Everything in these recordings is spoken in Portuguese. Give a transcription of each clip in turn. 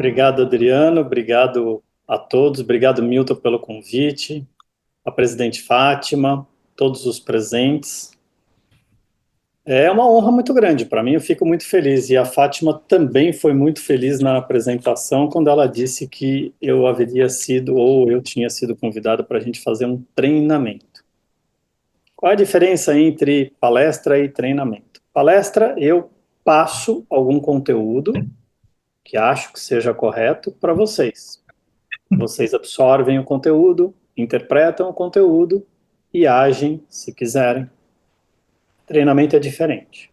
Obrigado, Adriano. Obrigado a todos. Obrigado, Milton, pelo convite. A presidente Fátima, todos os presentes. É uma honra muito grande para mim, eu fico muito feliz. E a Fátima também foi muito feliz na apresentação, quando ela disse que eu haveria sido, ou eu tinha sido convidado para a gente fazer um treinamento. Qual a diferença entre palestra e treinamento? Palestra, eu passo algum conteúdo que acho que seja correto para vocês. Vocês absorvem o conteúdo, interpretam o conteúdo e agem se quiserem. Treinamento é diferente.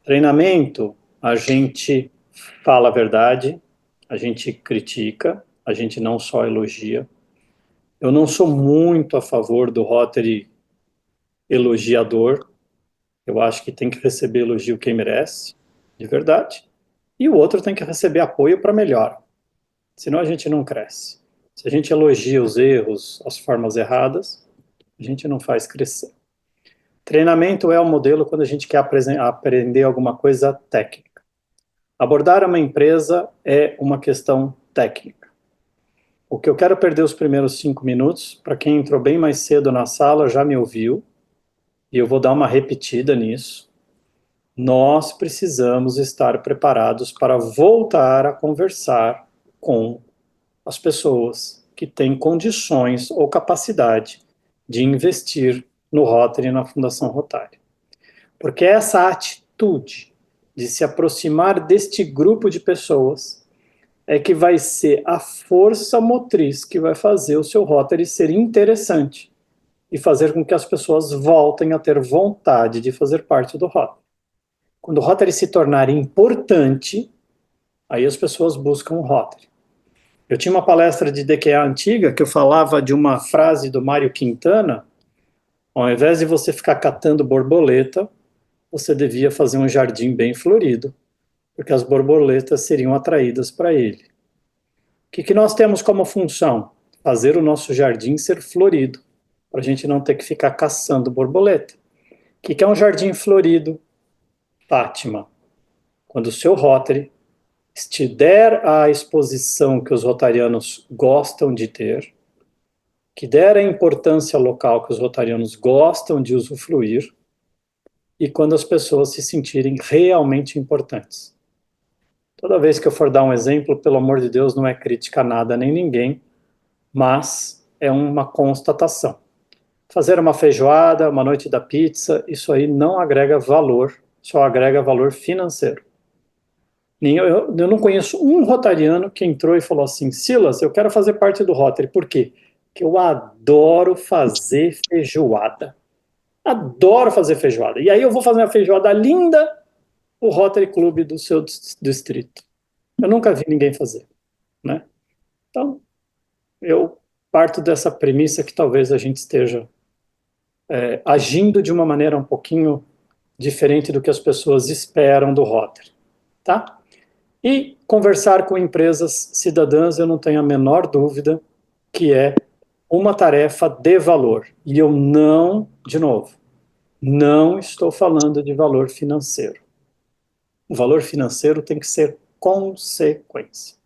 Treinamento, a gente fala a verdade, a gente critica, a gente não só elogia. Eu não sou muito a favor do Rotary elogiador. Eu acho que tem que receber elogio quem merece, de verdade. E o outro tem que receber apoio para melhor. Senão a gente não cresce. Se a gente elogia os erros, as formas erradas, a gente não faz crescer. Treinamento é o modelo quando a gente quer aprender alguma coisa técnica. Abordar uma empresa é uma questão técnica. O que eu quero perder os primeiros 5 minutos, para quem entrou bem mais cedo na sala, já me ouviu, e eu vou dar uma repetida nisso. Nós precisamos estar preparados para voltar a conversar com as pessoas que têm condições ou capacidade de investir no Rotary e na Fundação Rotary. Porque essa atitude de se aproximar deste grupo de pessoas é que vai ser a força motriz que vai fazer o seu Rotary ser interessante e fazer com que as pessoas voltem a ter vontade de fazer parte do Rotary. Quando o Rotary se tornar importante, aí as pessoas buscam o Rotary. Eu tinha uma palestra de DQA antiga que eu falava de uma frase do Mário Quintana: ao invés de você ficar catando borboleta, você devia fazer um jardim bem florido, porque as borboletas seriam atraídas para ele. O que nós temos como função? Fazer o nosso jardim ser florido, para a gente não ter que ficar caçando borboleta. O que é um jardim florido? Fátima, quando o seu Rotary te der a exposição que os rotarianos gostam de ter, que der a importância local que os rotarianos gostam de usufruir, e quando as pessoas se sentirem realmente importantes. Toda vez que eu for dar um exemplo, pelo amor de Deus, não é crítica a nada nem ninguém, mas é uma constatação. Fazer uma feijoada, uma noite da pizza, isso aí não agrega valor, só agrega valor financeiro. Eu não conheço um rotariano que entrou e falou assim: Silas, eu quero fazer parte do Rotary. Por quê? Porque eu adoro fazer feijoada. Adoro fazer feijoada. E aí eu vou fazer uma feijoada linda o Rotary Club do seu distrito. Eu nunca vi ninguém fazer, né? Então, eu parto dessa premissa que talvez a gente esteja agindo de uma maneira um pouquinho diferente do que as pessoas esperam do Rotary, tá? E conversar com empresas cidadãs, eu não tenho a menor dúvida que é uma tarefa de valor. E eu não, de novo, não estou falando de valor financeiro. O valor financeiro tem que ser consequência.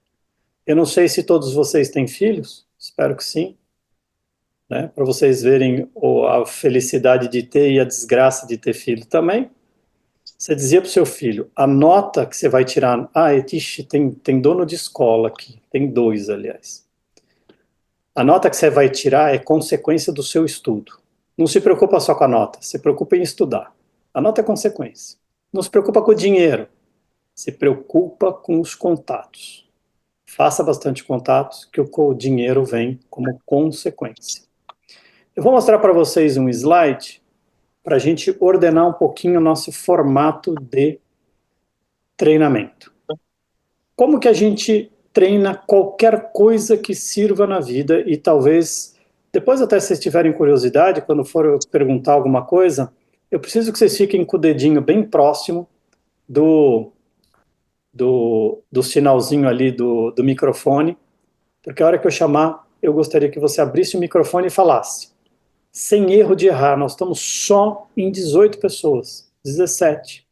Eu não sei se todos vocês têm filhos, espero que sim, né? Para vocês verem a felicidade de ter e a desgraça de ter filho também. Você dizia para o seu filho, a nota que você vai tirar, ixi, tem dono de escola aqui, tem dois, aliás. A nota que você vai tirar é consequência do seu estudo. Não se preocupa só com a nota, se preocupa em estudar. A nota é consequência. Não se preocupa com o dinheiro, se preocupa com os contatos. Faça bastante contatos, que o dinheiro vem como consequência. Eu vou mostrar para vocês um slide para a gente ordenar um pouquinho o nosso formato de treinamento. Como que a gente treina qualquer coisa que sirva na vida e talvez, depois até se vocês tiverem curiosidade, quando for perguntar alguma coisa, eu preciso que vocês fiquem com o dedinho bem próximo do sinalzinho ali do microfone, porque a hora que eu chamar, eu gostaria que você abrisse o microfone e falasse. Sem erro de errar, nós estamos só em 18 pessoas, 17.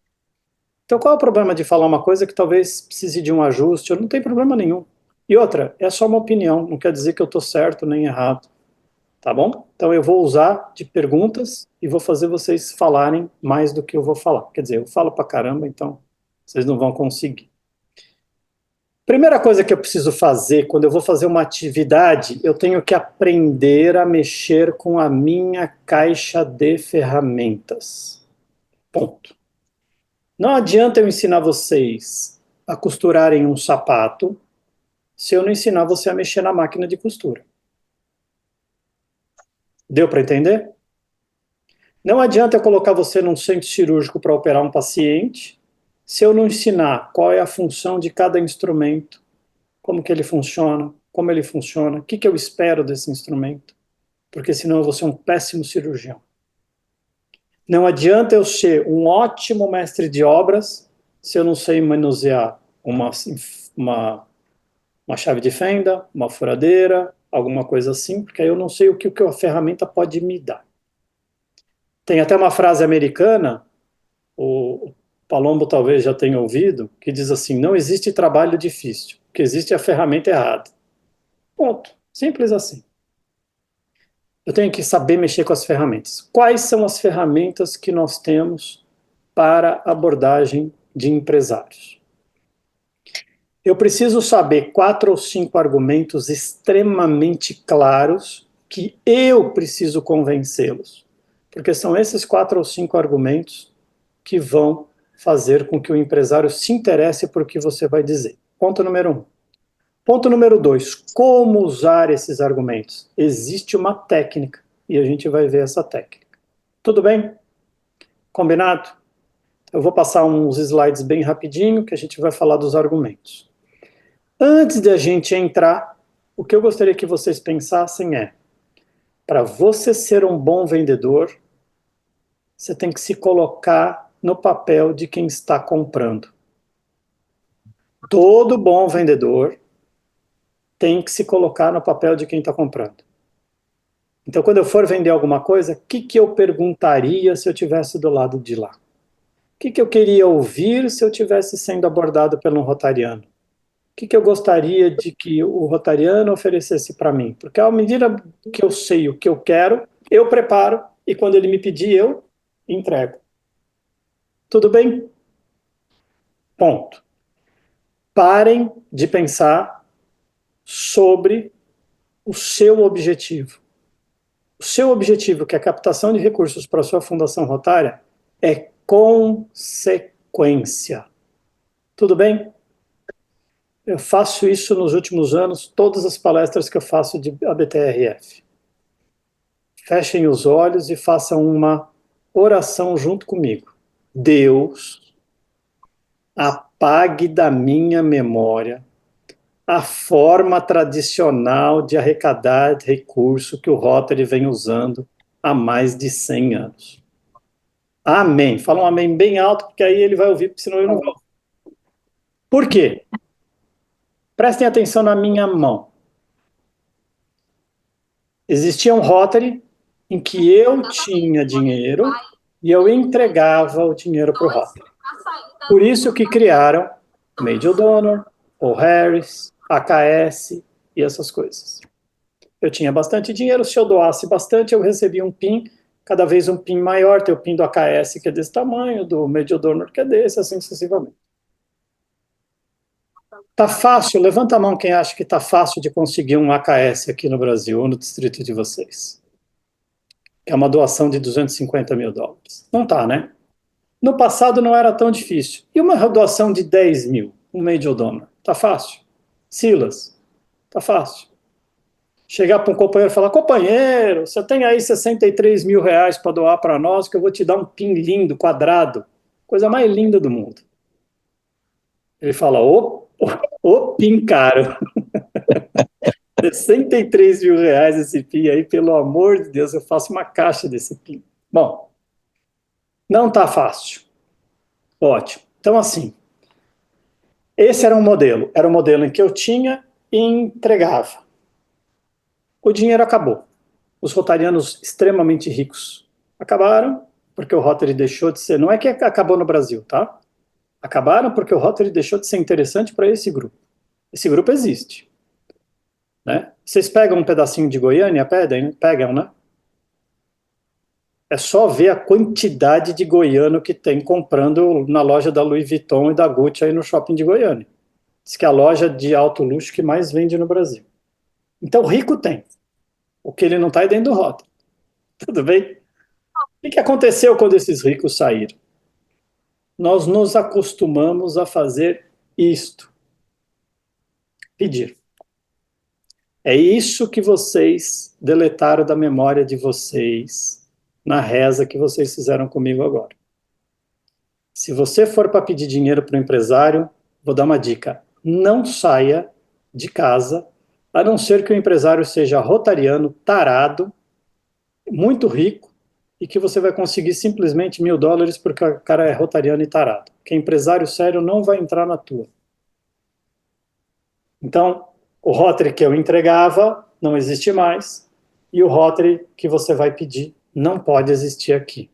Então, qual é o problema de falar uma coisa que talvez precise de um ajuste? Não tem problema nenhum. E outra, é só uma opinião, não quer dizer que eu estou certo nem errado, tá bom? Então, eu vou usar de perguntas e vou fazer vocês falarem mais do que eu vou falar. Quer dizer, eu falo pra caramba, então vocês não vão conseguir. Primeira coisa que eu preciso fazer quando eu vou fazer uma atividade, eu tenho que aprender a mexer com a minha caixa de ferramentas. Ponto. Não adianta eu ensinar vocês a costurarem um sapato se eu não ensinar você a mexer na máquina de costura. Deu para entender? Não adianta eu colocar você num centro cirúrgico para operar um paciente se eu não ensinar qual é a função de cada instrumento, como que ele funciona, como ele funciona, o que eu espero desse instrumento, porque senão eu vou ser um péssimo cirurgião. Não adianta eu ser um ótimo mestre de obras se eu não sei manusear uma chave de fenda, uma furadeira, alguma coisa assim, porque aí eu não sei o que a ferramenta pode me dar. Tem até uma frase americana, o Palombo talvez já tenha ouvido, que diz assim: não existe trabalho difícil, o que existe é a ferramenta errada. Ponto. Simples assim. Eu tenho que saber mexer com as ferramentas. Quais são as ferramentas que nós temos para abordagem de empresários? Eu preciso saber 4 ou 5 argumentos extremamente claros que eu preciso convencê-los. Porque são esses 4 ou 5 argumentos que vão fazer com que o empresário se interesse por que você vai dizer. Ponto número 1. Ponto número 2, como usar esses argumentos? Existe uma técnica e a gente vai ver essa técnica. Tudo bem? Combinado? Eu vou passar uns slides bem rapidinho que a gente vai falar dos argumentos. Antes de a gente entrar, o que eu gostaria que vocês pensassem é: para você ser um bom vendedor, você tem que se colocar no papel de quem está comprando. Todo bom vendedor tem que se colocar no papel de quem está comprando. Então, quando eu for vender alguma coisa, o que eu perguntaria se eu estivesse do lado de lá? O que eu queria ouvir se eu estivesse sendo abordado por um rotariano? O que eu gostaria de que o rotariano oferecesse para mim? Porque à medida que eu sei o que eu quero, eu preparo e quando ele me pedir, eu entrego. Tudo bem? Ponto. Parem de pensar sobre o seu objetivo. O seu objetivo, que é a captação de recursos para a sua fundação rotária, é consequência. Tudo bem? Eu faço isso nos últimos anos, todas as palestras que eu faço de ABTRF. Fechem os olhos e façam uma oração junto comigo. Deus, apague da minha memória a forma tradicional de arrecadar recurso que o Rotary vem usando há mais de 100 anos. Amém. Fala um amém bem alto, porque aí ele vai ouvir, porque senão eu não vou. Por quê? Prestem atenção na minha mão. Existia um Rotary em que eu tinha dinheiro e eu entregava o dinheiro para o Rotary. Por isso que criaram Major Donor, ou Harris, AKS e essas coisas. Eu tinha bastante dinheiro, se eu doasse bastante, eu recebia um PIN, cada vez um PIN maior, tem o PIN do AKS que é desse tamanho, do Major Donor que é desse, assim sucessivamente. Tá fácil? Levanta a mão quem acha que tá fácil de conseguir um AKS aqui no Brasil, ou no distrito de vocês. É uma doação de 250 mil dólares. Não tá, né? No passado não era tão difícil. E uma doação de 10 mil, um Major Donor? Tá fácil. Silas, tá fácil. Chegar para um companheiro e falar: companheiro, você tem aí 63 mil reais para doar para nós, que eu vou te dar um PIN lindo, quadrado, coisa mais linda do mundo. Ele fala: ô PIN caro. 63 mil reais esse PIN aí, pelo amor de Deus, eu faço uma caixa desse PIN. Bom, não tá fácil. Ótimo. Então, assim, esse era um modelo em que eu tinha e entregava. O dinheiro acabou. Os rotarianos extremamente ricos acabaram, porque o Rotary deixou de ser. Não é que acabou no Brasil, tá? Acabaram porque o Rotary deixou de ser interessante para esse grupo. Esse grupo existe. Né? Vocês pegam um pedacinho de Goiânia, pegam, né? É só ver a quantidade de goiano que tem comprando na loja da Louis Vuitton e da Gucci aí no shopping de Goiânia. Diz que é a loja de alto luxo que mais vende no Brasil. Então, rico tem. O que ele não está é dentro do Rotary. Tudo bem? O que aconteceu quando esses ricos saíram? Nós nos acostumamos a fazer isto. Pedir. É isso que vocês deletaram da memória de vocês na reza que vocês fizeram comigo agora. Se você for para pedir dinheiro para o empresário, vou dar uma dica. Não saia de casa, a não ser que o empresário seja rotariano, tarado, muito rico, e que você vai conseguir simplesmente $1.000 porque o cara é rotariano e tarado. Porque empresário sério não vai entrar na tua. Então, o Rotary que eu entregava não existe mais, e o Rotary que você vai pedir não pode existir aqui.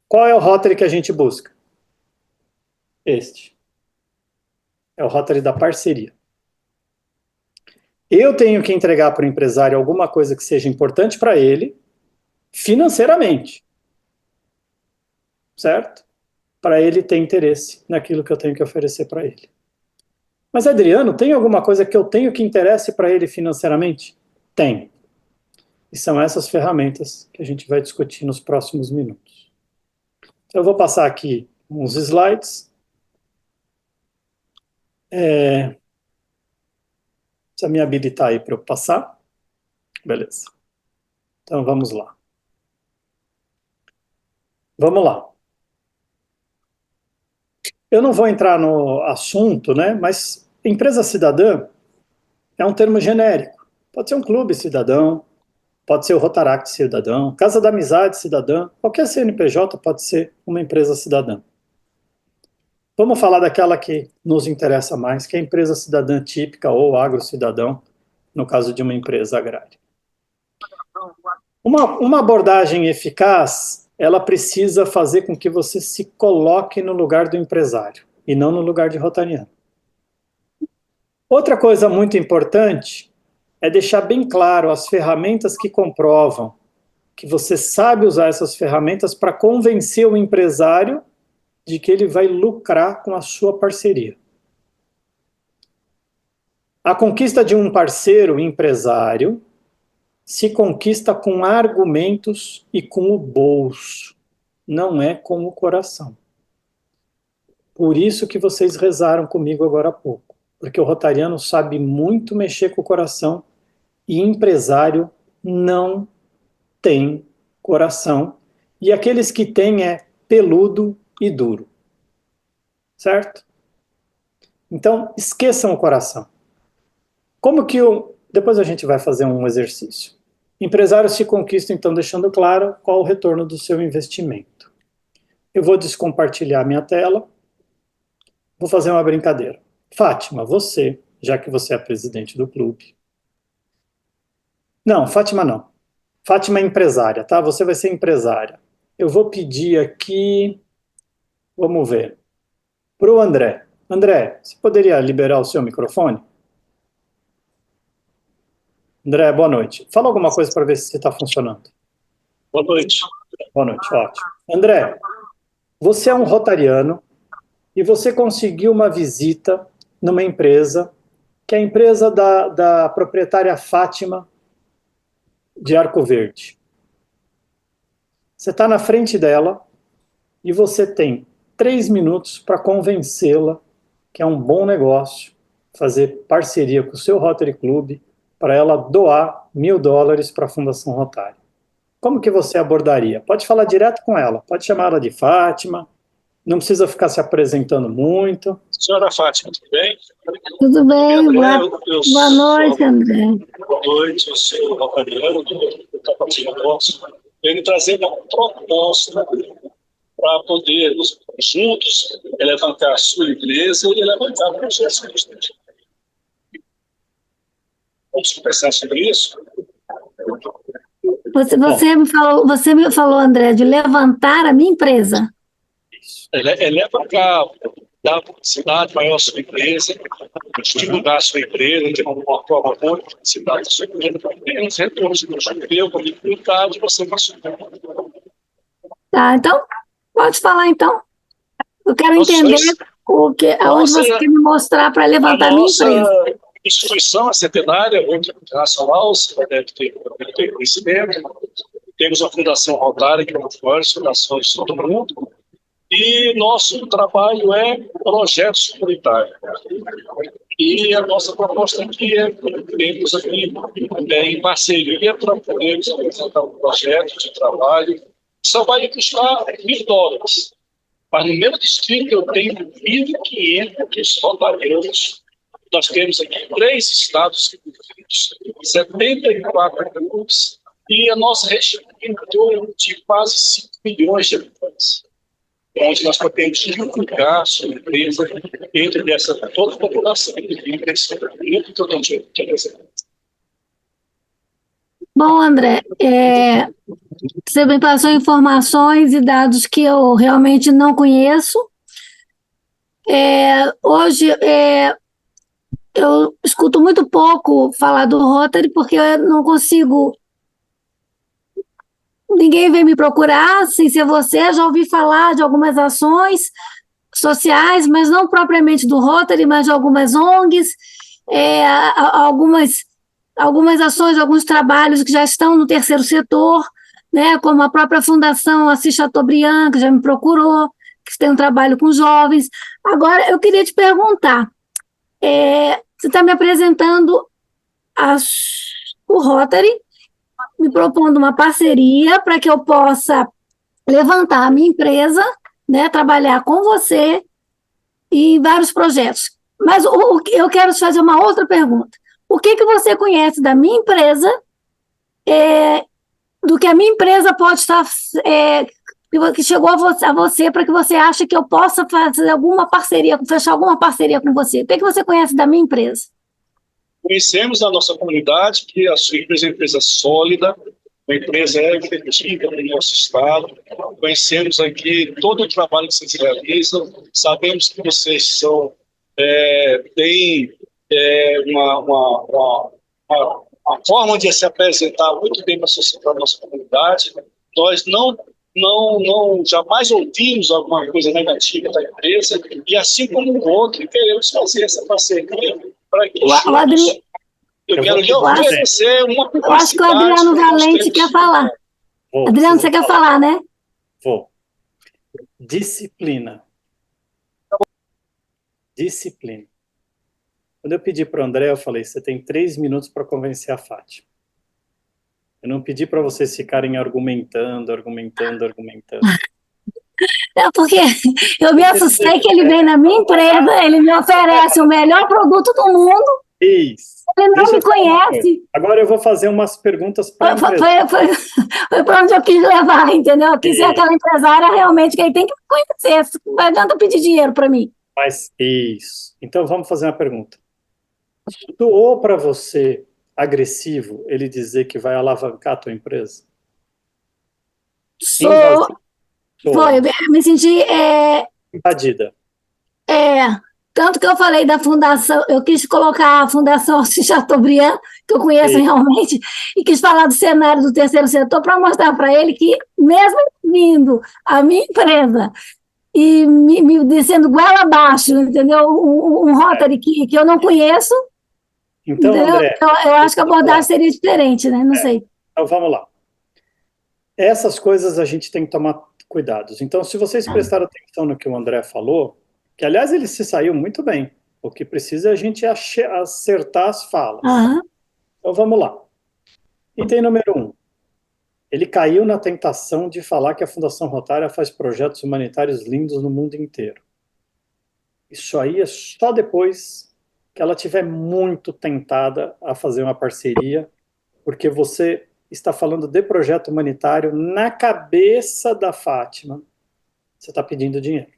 Qual é o Rotary que a gente busca? Este. É o Rotary da parceria. Eu tenho que entregar para o empresário alguma coisa que seja importante para ele, financeiramente. Certo? Para ele ter interesse naquilo que eu tenho que oferecer para ele. Mas, Adriano, tem alguma coisa que eu tenho que interesse para ele financeiramente? Tem. E são essas ferramentas que a gente vai discutir nos próximos minutos. Eu vou passar aqui uns slides. Precisa me habilitar aí para eu passar. Beleza. Então, vamos lá. Vamos lá. Eu não vou entrar no assunto, né? Mas empresa cidadã é um termo genérico. Pode ser um clube cidadão, pode ser o Rotaract cidadão, Casa da Amizade cidadã, qualquer CNPJ pode ser uma empresa cidadã. Vamos falar daquela que nos interessa mais, que é a empresa cidadã típica ou agrocidadão, no caso de uma empresa agrária. Uma abordagem eficaz, ela precisa fazer com que você se coloque no lugar do empresário e não no lugar de rotariano. Outra coisa muito importante é deixar bem claro as ferramentas que comprovam que você sabe usar essas ferramentas para convencer o empresário de que ele vai lucrar com a sua parceria. A conquista de um parceiro empresário se conquista com argumentos e com o bolso, não é com o coração. Por isso que vocês rezaram comigo agora há pouco, porque o rotariano sabe muito mexer com o coração e empresário não tem coração, e aqueles que têm é peludo e duro. Certo? Então, esqueçam o coração. Como que depois a gente vai fazer um exercício. Empresário se conquista, então, deixando claro qual o retorno do seu investimento. Eu vou descompartilhar minha tela. Vou fazer uma brincadeira. Fátima, você, já que você é a presidente do clube. Não, Fátima não. Fátima é empresária, tá? Você vai ser empresária. Eu vou pedir aqui, vamos ver, para o André. André, você poderia liberar o seu microfone? André, boa noite. Fala alguma coisa para ver se está funcionando. Boa noite. Boa noite, ótimo. André, você é um rotariano e você conseguiu uma visita numa empresa, que é a empresa da proprietária Fátima de Arco Verde. Você está na frente dela e você tem 3 minutos para convencê-la que é um bom negócio fazer parceria com o seu Rotary Club para ela doar $1.000 para a Fundação Rotária. Como que você abordaria? Pode falar direto com ela, pode chamar ela de Fátima, não precisa ficar se apresentando muito. Senhora Fátima, tudo bem? Tudo bem, André, boa noite, André. Boa noite, eu sou o Rotariano, do Tapatinga Nosso. Venho trazer uma proposta para podermos juntos levantar a sua empresa e levantar o processo turístico. Vamos conversar sobre isso? Você me falou, André, de levantar a minha empresa. Isso. Eleva a cabo, dá publicidade maior à sua empresa, divulgar a sua empresa, de uma forma boa, publicidade da sua empresa, para ter os retornos que você vê, com a dificuldade, você vai subir. Tá, então, pode falar então. Eu quero entender aonde você quer me mostrar para levantar a minha empresa. Instituição, a centenária, internacional, você deve ter conhecimento. Temos a Fundação Rotária, que é uma das maiores fundações de todo mundo, e nosso trabalho é projetos comunitários. E a nossa proposta aqui é termos aqui em parceria para podermos apresentar um projeto de trabalho. Só vai custar US$ 1.000. Mas no meu distrito eu tenho 1.500 rotarianos. Nós temos aqui 3 estados, 74 grupos, e a nossa região tem em torno de quase 5 milhões de habitantes, onde nós podemos divulgar a sua empresa entre toda a população que vive nesse muito totalmente. Bom, André, você me passou informações e dados que eu realmente não conheço. Hoje, eu escuto muito pouco falar do Rotary, porque eu não consigo. Ninguém vem me procurar, sem ser você. Já ouvi falar de algumas ações sociais, mas não propriamente do Rotary, mas de algumas ONGs, algumas ações, alguns trabalhos que já estão no terceiro setor, né, como a própria Fundação Assis Chateaubriand, que já me procurou, que tem um trabalho com jovens. Agora, eu queria te perguntar, você está me apresentando o Rotary, me propondo uma parceria para que eu possa levantar a minha empresa, né, trabalhar com você em vários projetos. Mas eu quero te fazer uma outra pergunta. O que você conhece da minha empresa, do que a minha empresa pode estar, que chegou a você para que você ache que eu possa fazer alguma parceria, fechar alguma parceria com você? O que você conhece da minha empresa? Conhecemos na nossa comunidade que a sua empresa é uma empresa sólida, uma empresa efetiva no nosso estado. Conhecemos aqui todo o trabalho que vocês realizam, sabemos que vocês têm uma forma de se apresentar muito bem para a nossa comunidade. Nós jamais ouvimos alguma coisa negativa da empresa, e assim como o outro, queremos fazer essa parceria para que eu quero lhe oferecer uma publicidade. Eu acho que o Adriano Valente quer falar. Adriano, você quer falar, né? Vou. Disciplina. Disciplina. Quando eu pedi para o André, eu falei, você tem 3 minutos para convencer a Fátima. Eu não pedi para vocês ficarem argumentando. Porque eu me assustei que ele vem na minha empresa, ele me oferece o melhor produto do mundo. Isso. Ele não me conhece. Agora eu vou fazer umas perguntas para a empresa. Foi para onde eu quis levar, entendeu? Eu quis ser aquela empresária realmente que ele tem que me conhecer. Não adianta pedir dinheiro para mim. Mas isso. Então vamos fazer uma pergunta. Soou para você agressivo ele dizer que vai alavancar a tua empresa? Foi, eu me senti invadida. Tanto que eu falei da fundação, eu quis colocar a Fundação Assis Chateaubriand, que eu conheço realmente, e quis falar do cenário do terceiro setor para mostrar para ele que, mesmo vindo a minha empresa e me descendo goela abaixo, entendeu? Um Rotary que eu não conheço, então, André, eu acho que a abordagem seria diferente, né? Não sei. Então, vamos lá. Essas coisas a gente tem que tomar cuidados. Então, se vocês prestarem atenção no que o André falou, que, aliás, ele se saiu muito bem. O que precisa é a gente acertar as falas. Então, vamos lá. Item número 1. Ele caiu na tentação de falar que a Fundação Rotária faz projetos humanitários lindos no mundo inteiro. Isso aí é só depois que ela estiver muito tentada a fazer uma parceria, porque você está falando de projeto humanitário na cabeça da Fátima. Você está pedindo dinheiro.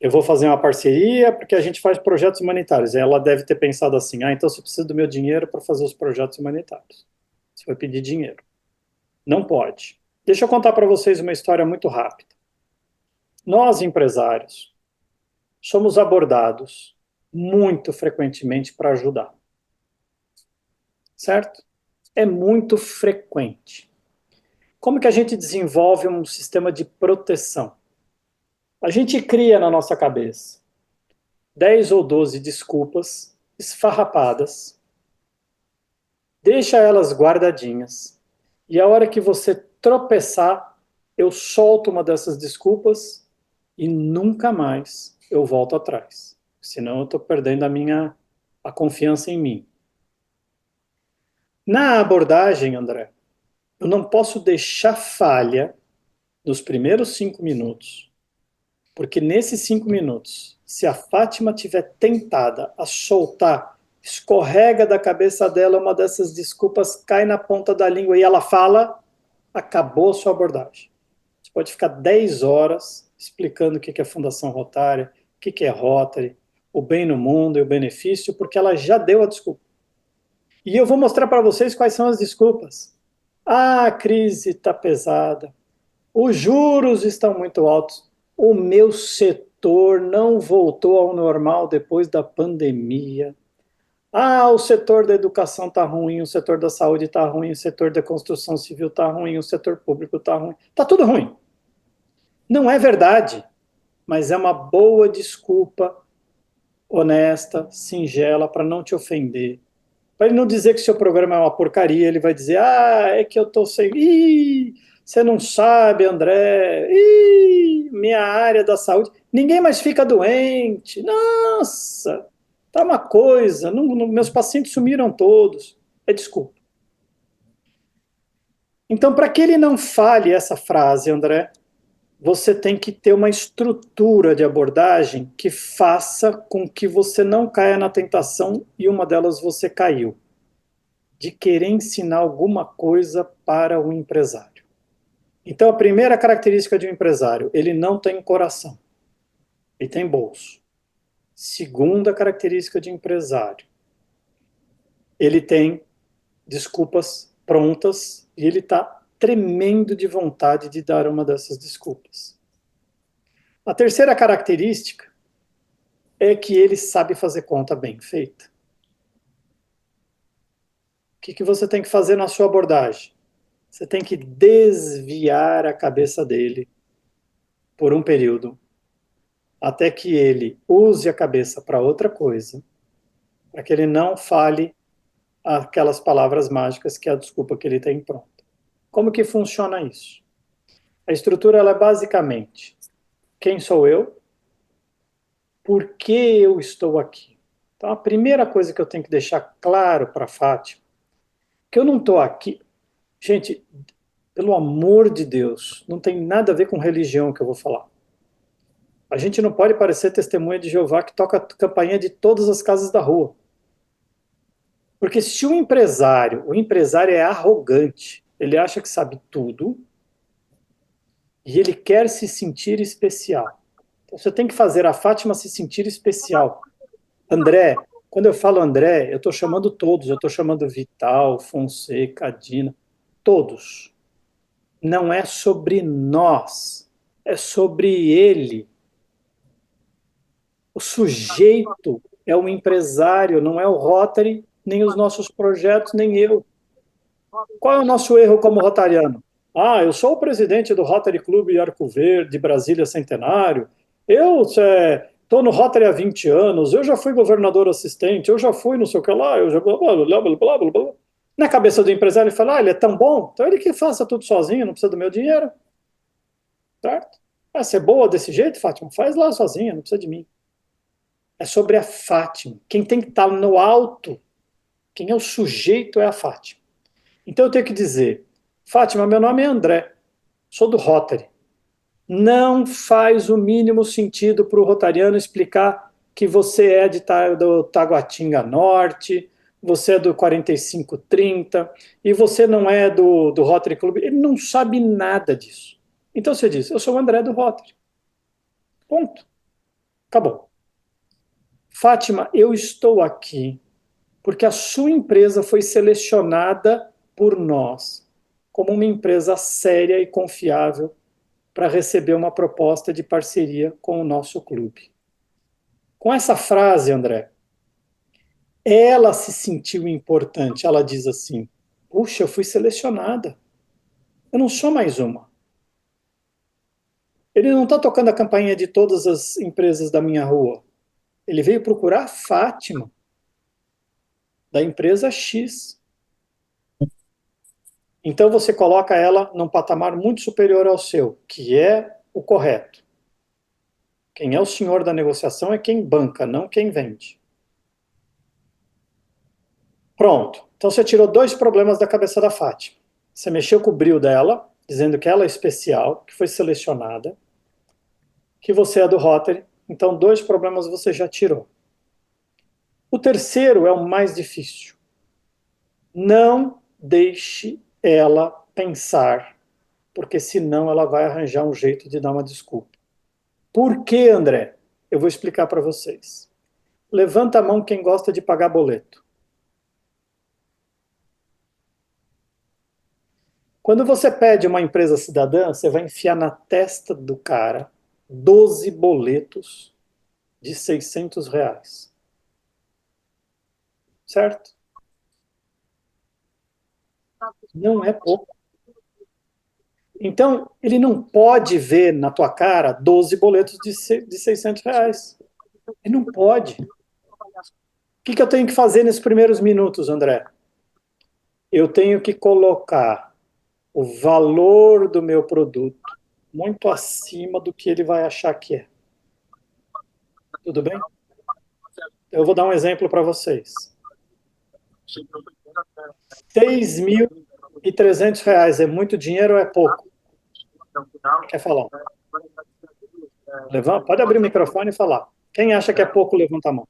Eu vou fazer uma parceria porque a gente faz projetos humanitários. Ela deve ter pensado assim, então você precisa do meu dinheiro para fazer os projetos humanitários. Você vai pedir dinheiro. Não pode. Deixa eu contar para vocês uma história muito rápida. Nós, empresários, somos abordados muito frequentemente para ajudar, certo? É muito frequente. Como que a gente desenvolve um sistema de proteção? A gente cria na nossa cabeça 10 ou 12 desculpas esfarrapadas, deixa elas guardadinhas, e a hora que você tropeçar, eu solto uma dessas desculpas e nunca mais eu volto atrás. Senão eu estou perdendo a confiança em mim. Na abordagem, André, eu não posso deixar falha nos primeiros 5 minutos, porque nesses 5 minutos, se a Fátima tiver tentada a soltar, escorrega da cabeça dela uma dessas desculpas, cai na ponta da língua e ela fala, acabou a sua abordagem. Você pode ficar 10 horas explicando o que é Fundação Rotária, o que é Rotary, o bem no mundo e o benefício, porque ela já deu a desculpa. E eu vou mostrar para vocês quais são as desculpas. Ah, a crise está pesada. Os juros estão muito altos. O meu setor não voltou ao normal depois da pandemia. Ah, o setor da educação está ruim, o setor da saúde está ruim, o setor da construção civil está ruim, o setor público está ruim. Está tudo ruim. Não é verdade, mas é uma boa desculpa, honesta, singela, para não te ofender. Para ele não dizer que seu programa é uma porcaria, ele vai dizer, ah, é que eu estou sem... Ih, você não sabe, André. Ih, minha área da saúde. Ninguém mais fica doente. Nossa, tá uma coisa. Meus pacientes sumiram todos. É desculpa. Então, para que ele não fale essa frase, André, você tem que ter uma estrutura de abordagem que faça com que você não caia na tentação, e uma delas você caiu, de querer ensinar alguma coisa para o empresário. Então, a primeira característica de um empresário, ele não tem coração, ele tem bolso. Segunda característica de empresário, ele tem desculpas prontas e ele está tremendo de vontade de dar uma dessas desculpas. A terceira característica é que ele sabe fazer conta bem feita. O que você tem que fazer na sua abordagem? Você tem que desviar a cabeça dele por um período, até que ele use a cabeça para outra coisa, para que ele não fale aquelas palavras mágicas que é a desculpa que ele tem pronta. Como que funciona isso? A estrutura ela é basicamente: quem sou eu? Por que eu estou aqui? Então, a primeira coisa que eu tenho que deixar claro para a Fátima, que eu não estou aqui... Gente, pelo amor de Deus, não tem nada a ver com religião que eu vou falar. A gente não pode parecer testemunha de Jeová que toca a campainha de todas as casas da rua. Porque se o empresário é arrogante, ele acha que sabe tudo e ele quer se sentir especial. Então você tem que fazer a Fátima se sentir especial. André, quando eu falo André, eu estou chamando todos, eu estou chamando Vital, Fonseca, Dina, todos. Não é sobre nós, é sobre ele. O sujeito é o empresário, não é o Rotary, nem os nossos projetos, nem eu. Qual é o nosso erro como rotariano? Ah, eu sou o presidente do Rotary Clube Arco Verde, de Brasília Centenário. Eu estou no Rotary há 20 anos, eu já fui governador assistente, eu já fui não sei o que lá, eu já... Blá, blá, blá, blá, blá, blá, blá. Na cabeça do empresário, ele fala, ah, ele é tão bom, então ele que faça tudo sozinho, não precisa do meu dinheiro. Certo? Ah, você é boa desse jeito, Fátima? Faz lá sozinha, não precisa de mim. É sobre a Fátima. Quem tem que estar no alto, quem é o sujeito é a Fátima. Então eu tenho que dizer, Fátima, meu nome é André, sou do Rotary. Não faz o mínimo sentido para o rotariano explicar que você é do Taguatinga Norte, você é do 4530, e você não é do Rotary Club. Ele não sabe nada disso. Então você diz, eu sou o André do Rotary. Ponto. Acabou. Fátima, eu estou aqui porque a sua empresa foi selecionada por nós como uma empresa séria e confiável para receber uma proposta de parceria com o nosso clube. Com essa frase, André, ela se sentiu importante. Ela diz assim: puxa, eu fui selecionada. Eu não sou mais uma. Ele não está tocando a campainha de todas as empresas da minha rua. Ele veio procurar a Fátima, da empresa X. Então você coloca ela num patamar muito superior ao seu, que é o correto. Quem é o senhor da negociação é quem banca, não quem vende. Pronto. Então você tirou 2 problemas da cabeça da Fátima. Você mexeu com o brilho dela, dizendo que ela é especial, que foi selecionada, que você é do Rotary. Então 2 problemas você já tirou. O terceiro é o mais difícil. Não deixe ela pensar, porque senão ela vai arranjar um jeito de dar uma desculpa. Por que, André? Eu vou explicar para vocês. Levanta a mão quem gosta de pagar boleto. Quando você pede uma empresa cidadã, você vai enfiar na testa do cara 12 boletos de R$ 600. Certo? Não é pouco. Então, ele não pode ver na tua cara 12 boletos de R$ 600. Ele não pode. O que eu tenho que fazer nesses primeiros minutos, André? Eu tenho que colocar o valor do meu produto muito acima do que ele vai achar que é. Tudo bem? Eu vou dar um exemplo para vocês. R$ 6.300 é muito dinheiro ou é pouco? Quer falar? Levanta, pode abrir o microfone e falar. Quem acha que é pouco, levanta a mão.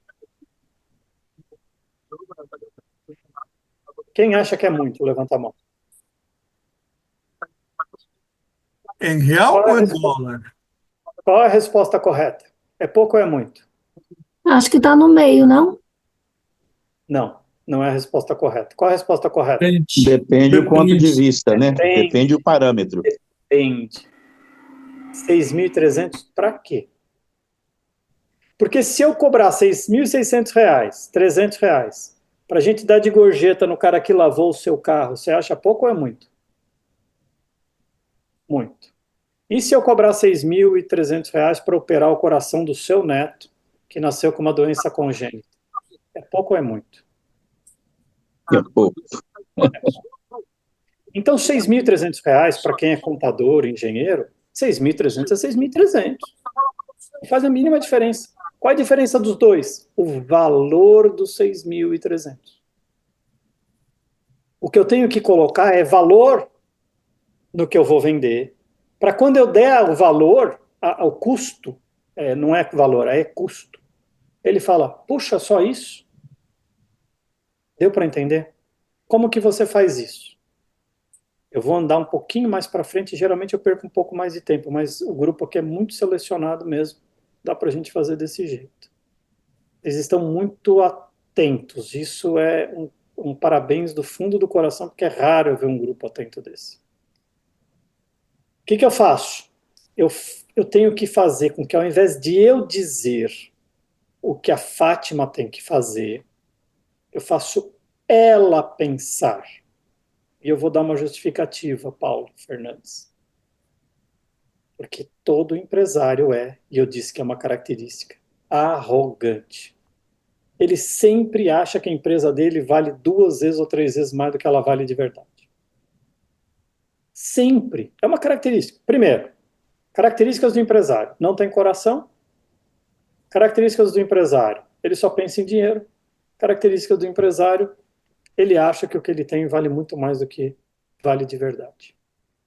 Quem acha que é muito, levanta a mão. Em real ou em dólar? Qual é a resposta correta? É pouco ou é muito? Acho que está no meio, não? Não, não é a resposta correta. Qual é a resposta correta? Depende do ponto de vista, né? Depende do parâmetro. Depende. 6.300 para quê? Porque se eu cobrar R$ 6.600, R$ 300, para a gente dar de gorjeta no cara que lavou o seu carro, você acha pouco ou é muito? Muito. E se eu cobrar R$ 6.300 para operar o coração do seu neto, que nasceu com uma doença congênita? É pouco ou é muito? É pouco. Então, R$ 6.300, para quem é contador, engenheiro, 6.300 é 6.300. Não faz a mínima diferença. Qual é a diferença dos dois? O valor dos 6.300. O que eu tenho que colocar é valor no que eu vou vender, para quando eu der o valor, o custo, não é valor, é custo. Ele fala, puxa, só isso? Deu para entender? Como que você faz isso? Eu vou andar um pouquinho mais para frente, geralmente eu perco um pouco mais de tempo, mas o grupo aqui é muito selecionado mesmo, dá para a gente fazer desse jeito. Eles estão muito atentos, isso é um parabéns do fundo do coração, porque é raro eu ver um grupo atento desse. O que eu faço? Eu tenho que fazer com que, ao invés de eu dizer o que a Fátima tem que fazer, eu faço ela pensar. E eu vou dar uma justificativa, Paulo Fernandes. Porque todo empresário e eu disse que é uma característica, arrogante. Ele sempre acha que a empresa dele vale 2 vezes ou 3 vezes mais do que ela vale de verdade. Sempre. É uma característica. Primeiro, características do empresário. Não tem coração. Características do empresário. Ele só pensa em dinheiro. Características do empresário. Ele acha que o que ele tem vale muito mais do que vale de verdade.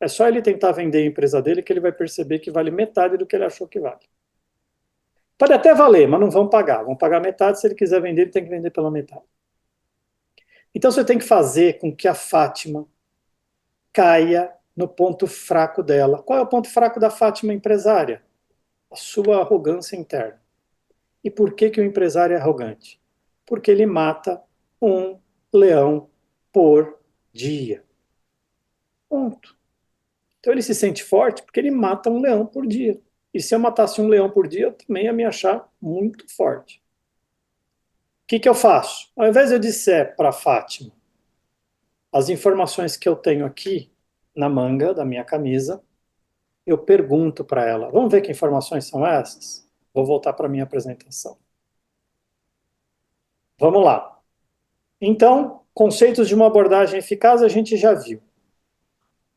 É só ele tentar vender a empresa dele que ele vai perceber que vale metade do que ele achou que vale. Pode até valer, mas não vão pagar. Vão pagar metade. Se ele quiser vender, ele tem que vender pela metade. Então você tem que fazer com que a Fátima caia no ponto fraco dela. Qual é o ponto fraco da Fátima empresária? A sua arrogância interna. E por que o empresário é arrogante? Porque ele mata um leão por dia. Ponto. Então ele se sente forte porque ele mata um leão por dia. E se eu matasse um leão por dia, eu também ia me achar muito forte. O que eu faço? Ao invés de eu disser para a Fátima as informações que eu tenho aqui na manga da minha camisa, eu pergunto para ela, vamos ver que informações são essas? Vou voltar para a minha apresentação. Vamos lá. Então, conceitos de uma abordagem eficaz a gente já viu.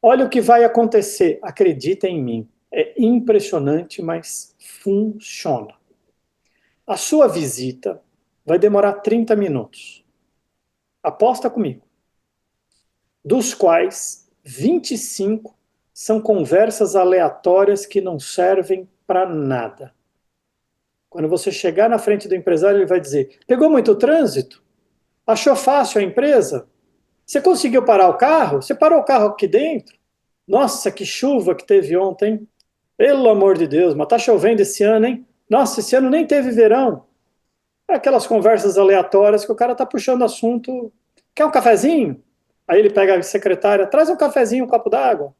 Olha o que vai acontecer, acredita em mim. É impressionante, mas funciona. A sua visita vai demorar 30 minutos. Aposta comigo. Dos quais 25 são conversas aleatórias que não servem para nada. Quando você chegar na frente do empresário, ele vai dizer: pegou muito trânsito? Achou fácil a empresa? Você conseguiu parar o carro? Você parou o carro aqui dentro? Nossa, que chuva que teve ontem. Pelo amor de Deus, mas tá chovendo esse ano, hein? Nossa, esse ano nem teve verão. É aquelas conversas aleatórias que o cara tá puxando assunto. Quer um cafezinho? Aí ele pega a secretária, traz um cafezinho, um copo d'água.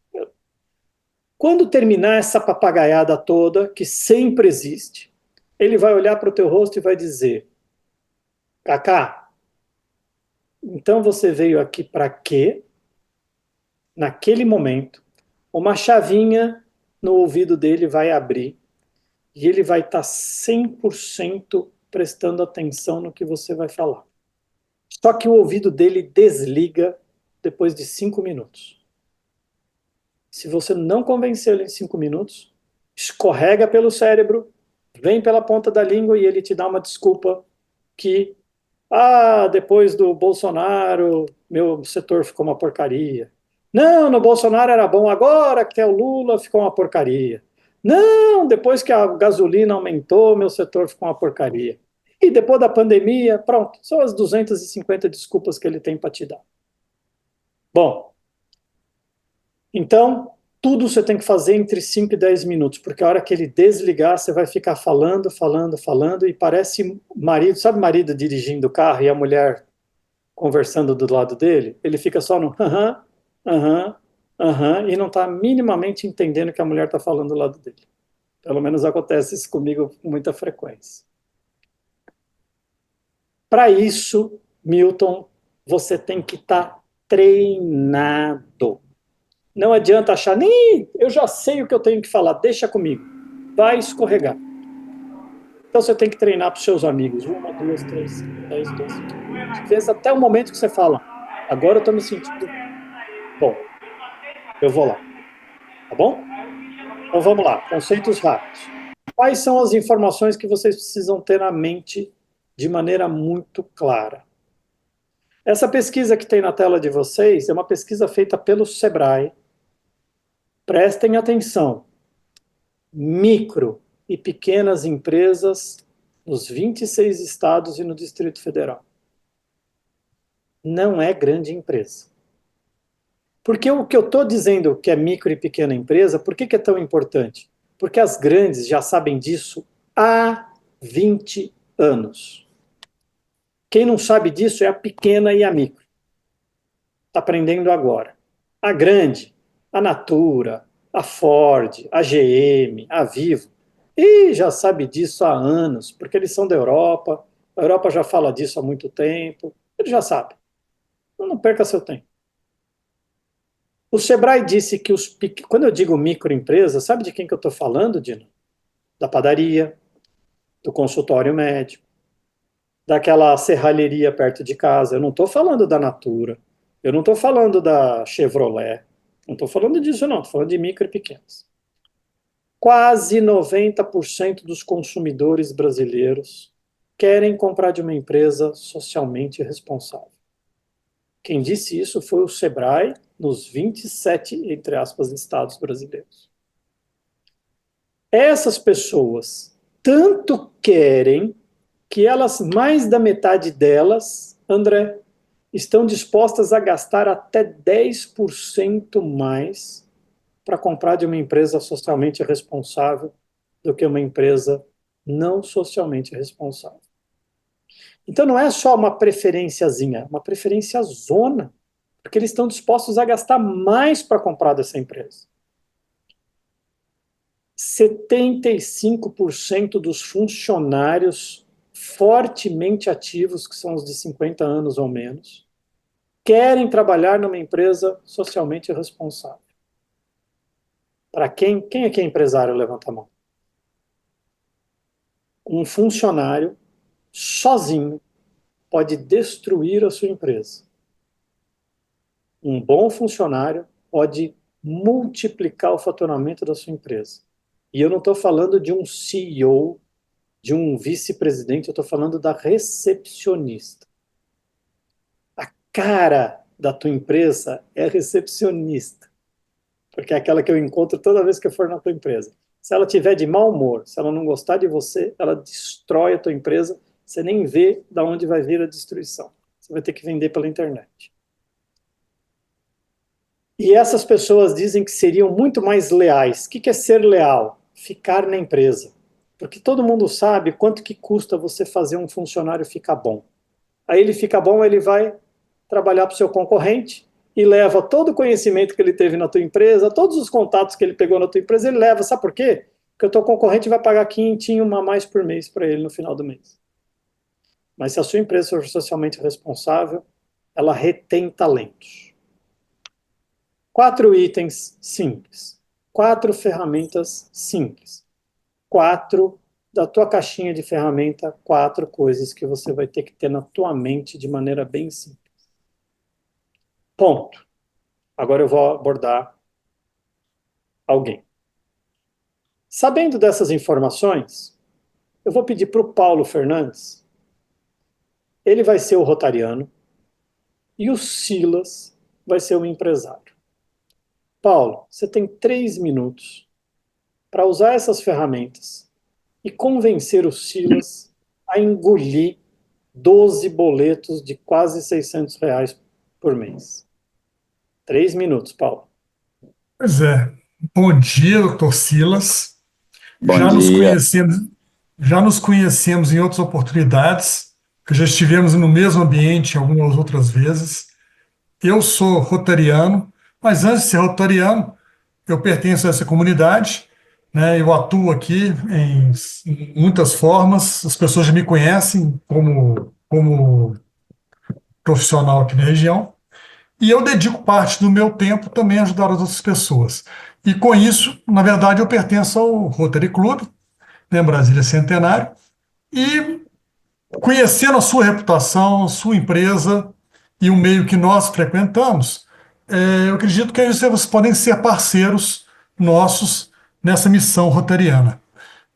Quando terminar essa papagaiada toda, que sempre existe, ele vai olhar para o teu rosto e vai dizer: Cacá, então você veio aqui para quê? Naquele momento, uma chavinha no ouvido dele vai abrir e ele vai estar 100% prestando atenção no que você vai falar. Só que o ouvido dele desliga depois de 5 minutos. Se você não convenceu ele em 5 minutos, escorrega pelo cérebro, vem pela ponta da língua e ele te dá uma desculpa que, depois do Bolsonaro, meu setor ficou uma porcaria. Não, no Bolsonaro era bom, agora que é o Lula ficou uma porcaria. Não, depois que a gasolina aumentou, meu setor ficou uma porcaria. E depois da pandemia, pronto, são as 250 desculpas que ele tem para te dar. Bom, então, tudo você tem que fazer entre 5 e 10 minutos, porque a hora que ele desligar, você vai ficar falando, falando, falando, e parece marido, sabe marido dirigindo o carro e a mulher conversando do lado dele? Ele fica só no aham, aham, aham, e não está minimamente entendendo o que a mulher está falando do lado dele. Pelo menos acontece isso comigo com muita frequência. Para isso, Milton, você tem que estar treinado. Não adianta achar, nem eu já sei o que eu tenho que falar, deixa comigo. Vai escorregar. Então você tem que treinar para os seus amigos. 1, 2, 3, 5, 10, 12, 15, 20 vezes, até o momento que você fala: agora eu estou me sentindo bom. Eu vou lá. Tá bom? Então vamos lá. Conceitos rápidos. Quais são as informações que vocês precisam ter na mente de maneira muito clara? Essa pesquisa que tem na tela de vocês é uma pesquisa feita pelo Sebrae. Prestem atenção. Micro e pequenas empresas nos 26 estados e no Distrito Federal. Não é grande empresa. Porque o que eu estou dizendo que é micro e pequena empresa, por que é tão importante? Porque as grandes já sabem disso há 20 anos. Quem não sabe disso é a pequena e a micro. Está aprendendo agora. A grande, a Natura, a Ford, a GM, a Vivo, e já sabe disso há anos, porque eles são da Europa, a Europa já fala disso há muito tempo, eles já sabem. Então não perca seu tempo. O Sebrae disse que quando eu digo microempresa, sabe de quem que eu estou falando, Dino? Da padaria, do consultório médico, daquela serralheria perto de casa. Eu não estou falando da Natura, eu não estou falando da Chevrolet, não estou falando disso não, estou falando de micro e pequenas. Quase 90% dos consumidores brasileiros querem comprar de uma empresa socialmente responsável. Quem disse isso foi o Sebrae nos 27, entre aspas, estados brasileiros. Essas pessoas tanto querem que elas, mais da metade delas, André, estão dispostas a gastar até 10% mais para comprar de uma empresa socialmente responsável do que uma empresa não socialmente responsável. Então não é só uma preferenciazinha, é uma preferência zona, porque eles estão dispostos a gastar mais para comprar dessa empresa. 75% dos funcionários fortemente ativos, que são os de 50 anos ou menos, querem trabalhar numa empresa socialmente responsável. Para quem é que é empresário? Levanta a mão. Um funcionário sozinho pode destruir a sua empresa. Um bom funcionário pode multiplicar o faturamento da sua empresa. E eu não estou falando de um CEO, de um vice-presidente, eu estou falando da recepcionista. A cara da tua empresa é a recepcionista, porque é aquela que eu encontro toda vez que eu for na tua empresa. Se ela tiver de mau humor, se ela não gostar de você, ela destrói a tua empresa, você nem vê de onde vai vir a destruição. Você vai ter que vender pela internet. E essas pessoas dizem que seriam muito mais leais. O que é ser leal? Ficar na empresa. Porque todo mundo sabe quanto que custa você fazer um funcionário ficar bom. Aí ele fica bom, ele vai trabalhar para o seu concorrente e leva todo o conhecimento que ele teve na tua empresa, todos os contatos que ele pegou na tua empresa, ele leva. Sabe por quê? Porque o teu concorrente vai pagar quinhentinho a mais por mês para ele no final do mês. Mas se a sua empresa for socialmente responsável, ela retém talentos. 4 itens simples. 4 ferramentas simples. 4 da tua caixinha de ferramenta, 4 coisas que você vai ter que ter na tua mente de maneira bem simples. Ponto. Agora eu vou abordar alguém. Sabendo dessas informações, eu vou pedir para o Paulo Fernandes, ele vai ser o rotariano, e o Silas vai ser o empresário. Paulo, você tem 3 minutos para usar essas ferramentas e convencer o Silas a engolir 12 boletos de quase R$ 600 por mês. 3 minutos, Paulo. Pois é. Bom dia, doutor Silas. Bom Já nos dia. conhecemos em outras oportunidades, que já estivemos no mesmo ambiente algumas outras vezes. Eu sou rotariano, mas antes de ser rotariano, eu pertenço a essa comunidade, né? Eu atuo aqui em muitas formas, as pessoas já me conhecem como profissional aqui na região, e eu dedico parte do meu tempo também a ajudar as outras pessoas. E com isso, na verdade, eu pertenço ao Rotary Club, né, Brasília Centenário, e conhecendo a sua reputação, a sua empresa e o meio que nós frequentamos, eu acredito que aí vocês podem ser parceiros nossos nessa missão rotariana.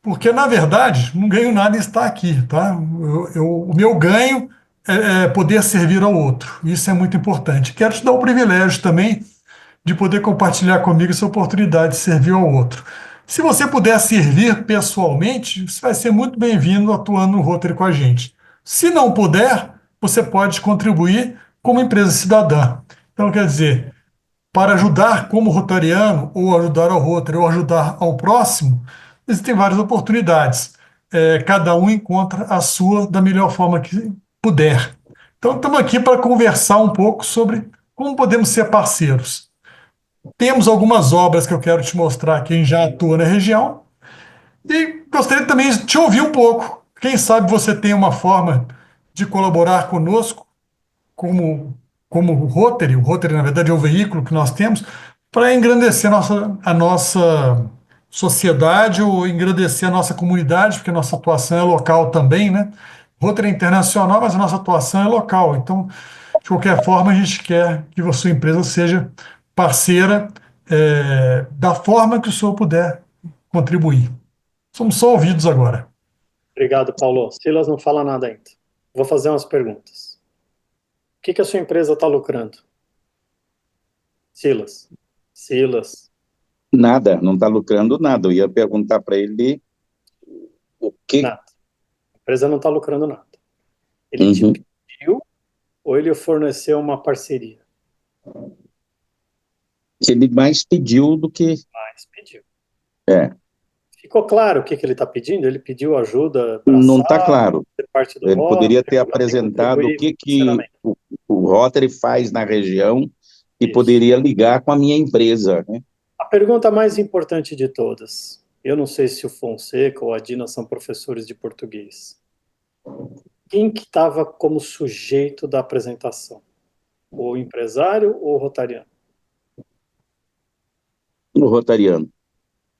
Porque, na verdade, não ganho nada em estar aqui, tá? O meu ganho é poder servir ao outro. Isso é muito importante. Quero te dar o privilégio também de poder compartilhar comigo essa oportunidade de servir ao outro. Se você puder servir pessoalmente, você vai ser muito bem-vindo atuando no Rotary com a gente. Se não puder, você pode contribuir como empresa cidadã. Então, quer dizer, para ajudar como rotariano, ou ajudar ao Rotary, ou ajudar ao próximo, existem várias oportunidades. Cada um encontra a sua da melhor forma que puder. Então, estamos aqui para conversar um pouco sobre como podemos ser parceiros. Temos algumas obras que eu quero te mostrar quem já atua na região e gostaria também de te ouvir um pouco. Quem sabe você tem uma forma de colaborar conosco como o Rotary, na verdade, é o veículo que nós temos, para engrandecer a nossa sociedade ou engrandecer a nossa comunidade, porque a nossa atuação é local também, né? Rotary é internacional, mas a nossa atuação é local. Então, de qualquer forma, a gente quer que a sua empresa seja parceira da forma que o senhor puder contribuir. Somos só ouvidos agora. Obrigado, Paulo. Silas não fala nada ainda. Vou fazer umas perguntas. O que a sua empresa está lucrando? Silas. Nada, não está lucrando nada. Eu ia perguntar para ele o que. Nada. A empresa não está lucrando nada. Ele te pediu ou ele forneceu uma parceria? Ele mais pediu do que. Mais pediu. Ficou claro o que ele está pedindo? Ele pediu ajuda para Não está claro. ser parte do Ele Rotary, poderia ter apresentado o que o Rotary faz na região e poderia ligar com a minha empresa, né? A pergunta mais importante de todas: Eu não sei se o Fonseca ou a Dina são professores de português. Quem que estava como sujeito da apresentação? O empresário ou o rotariano? O Rotariano.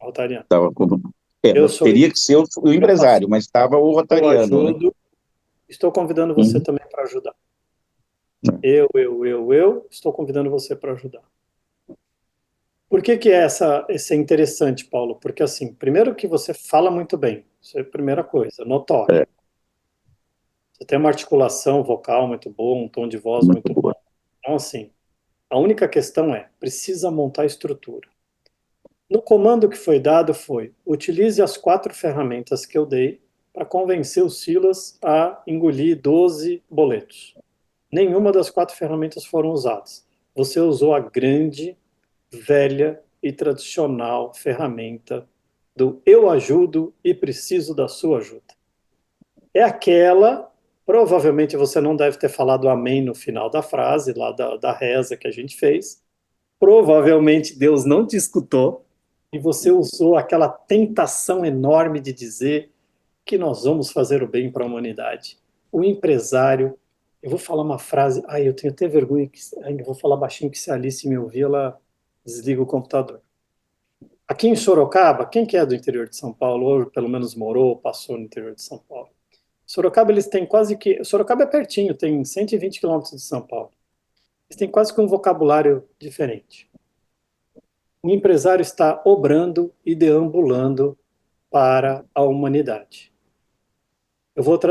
Rotariano. Tava como... Eu sou teria que ser o empresário, mas estava o eu Rotariano, né? ajudo. Estou convidando você Uhum. também para ajudar. É. Eu estou convidando você para ajudar. Por que que esse é interessante, Paulo? Porque, assim, primeiro que você fala muito bem. Isso é a primeira coisa, notório. É. Você tem uma articulação vocal muito boa, um tom de voz Muito muito bom. boa. Então, assim, a única questão é, precisa montar a estrutura. No comando que foi dado foi, utilize as 4 ferramentas que eu dei para convencer o Silas a engolir 12 boletos. Nenhuma das 4 ferramentas foram usadas. Você usou a grande, velha e tradicional ferramenta do eu ajudo e preciso da sua ajuda. É aquela, provavelmente você não deve ter falado amém no final da frase, lá da reza que a gente fez. Provavelmente Deus não te escutou e você usou aquela tentação enorme de dizer que nós vamos fazer o bem para a humanidade. O empresário, eu vou falar uma frase, eu tenho até vergonha, ainda vou falar baixinho que se a Alice me ouvir, ela desliga o computador. Aqui em Sorocaba, quem que é do interior de São Paulo, ou pelo menos morou ou passou no interior de São Paulo? Sorocaba, eles têm quase que... Sorocaba é pertinho, tem 120 quilômetros de São Paulo. Eles têm quase que um vocabulário diferente. O empresário está obrando e deambulando para a humanidade.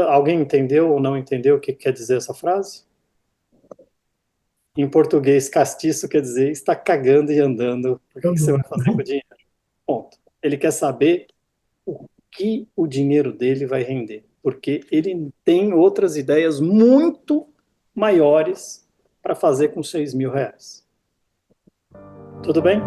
Alguém entendeu ou não entendeu o que quer dizer essa frase? Em português, castiço quer dizer está cagando e andando. O que você vai fazer com o dinheiro? Ponto. Ele quer saber o que o dinheiro dele vai render, porque ele tem outras ideias muito maiores para fazer com 6 mil reais. Tudo bem?